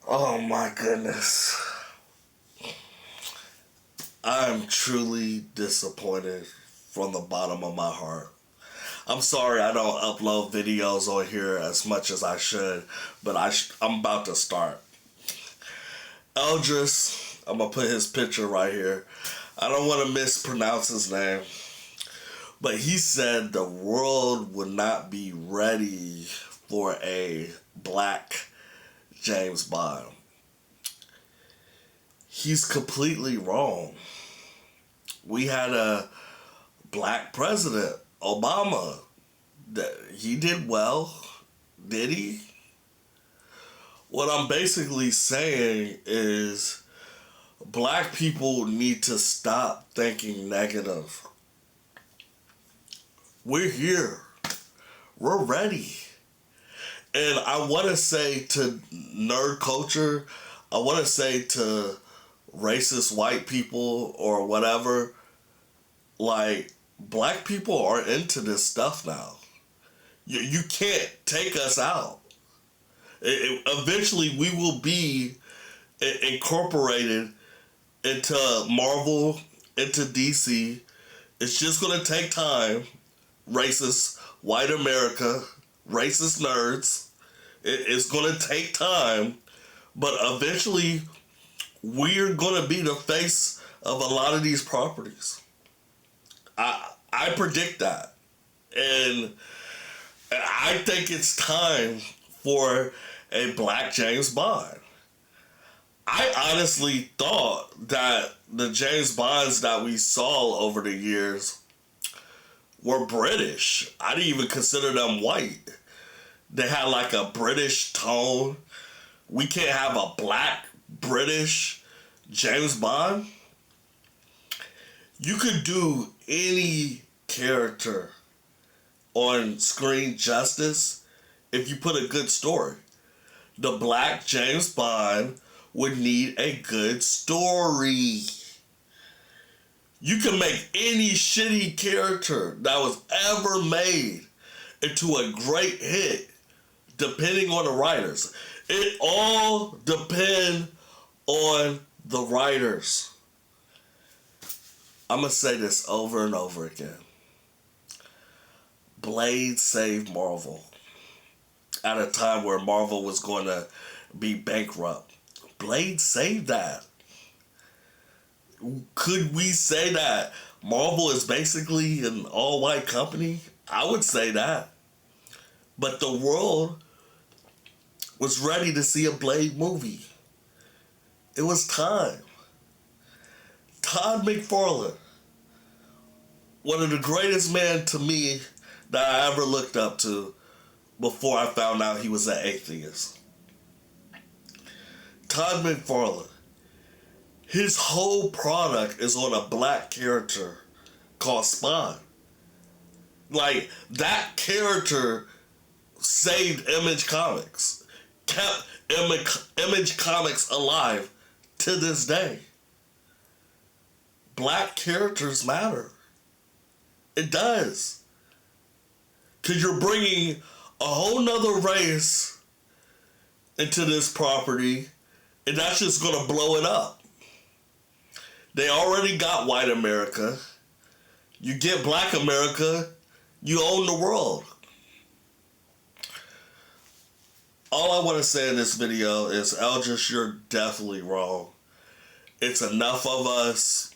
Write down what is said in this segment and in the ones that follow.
Oh my goodness. I'm truly disappointed from the bottom of my heart. I'm sorry I don't upload videos on here as much as I should, but I'm about to start. Eldris, I'm going to put his picture right here. I don't want to mispronounce his name, but he said the world would not be ready for a black James Bond. He's completely wrong. We had a black president, Obama. He did well, did he? What I'm basically saying is black people need to stop thinking negative. We're here. We're ready. And I want to say to nerd culture, I want to say to racist white people or whatever, like, black people are into this stuff now. You can't take us out. Eventually, we will be incorporated into Marvel, into DC. It's just going to take time. Racist white America, racist nerds. It's going to take time. But eventually, we're going to be the face of a lot of these properties. I predict that. And I think it's time for a black James Bond. I honestly thought that the James Bonds that we saw over the years were British. I didn't even consider them white. They had like a British tone. We can't have a black British James Bond. You could do any character on screen justice if you put a good story. The black James Bond would need a good story. You can make any shitty character that was ever made into a great hit depending on the writers. It all depends on the writers. I'm going to say this over and over again. Blade saved Marvel at a time where Marvel was going to be bankrupt. Blade saved that. Could we say that Marvel is basically an all-white company? I would say that. But the world was ready to see a Blade movie. It was time. Todd McFarlane, one of the greatest men to me that I ever looked up to before I found out he was an atheist. Todd McFarlane, his whole product is on a black character called Spawn. Like, that character saved Image Comics, kept Image Comics alive to this day. Black characters matter. It does. Because you're bringing a whole nother race into this property, and that's just going to blow it up. They already got white America. You get black America, you own the world. All I want to say in this video is, Eldris, you're definitely wrong. It's enough of us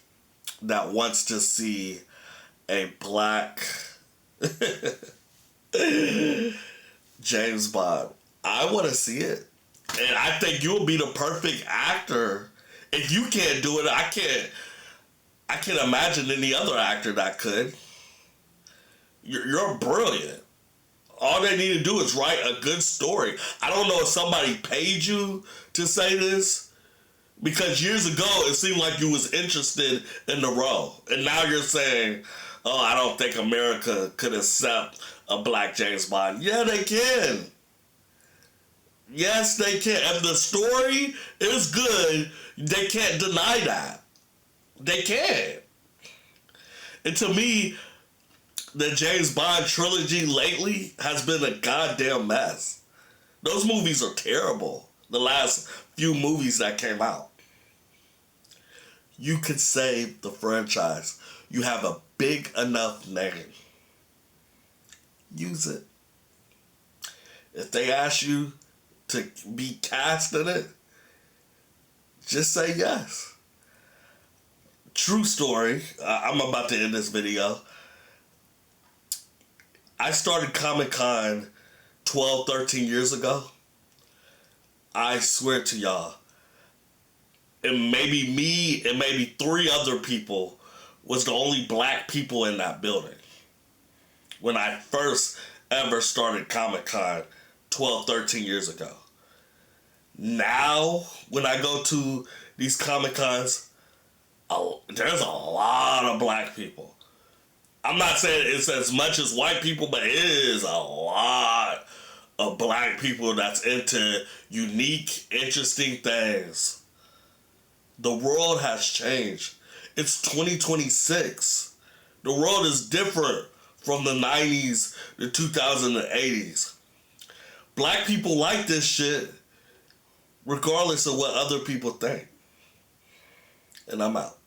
that wants to see a black James Bond. I want to see it. And I think you'll be the perfect actor. If you can't do it, I can't imagine any other actor that could. You're brilliant. All they need to do is write a good story. I don't know if somebody paid you to say this, because years ago it seemed like you was interested in the role. And now you're saying, oh, I don't think America could accept a black James Bond. Yeah, they can. Yes, they can. If the story is good, they can't deny that. They can't. And to me, the James Bond trilogy lately has been a goddamn mess. Those movies are terrible. the last few movies that came out. You could save the franchise. You have a big enough name. Use it. If they ask you to be cast in it, just say yes. True story. I'm about to end this video. I started Comic-Con 12, 13 years ago. I swear to y'all, and maybe me and maybe 3 other people was the only black people in that building when I first ever started Comic-Con 12, 13 years ago. Now, when I go to these Comic-Cons, there's a lot of black people. I'm not saying it's as much as white people, but it is a lot of black people that's into unique, interesting things. The world has changed. It's 2026. The world is different from the 90s, the 2000s, and 80s. Black people like this shit regardless of what other people think. And I'm out.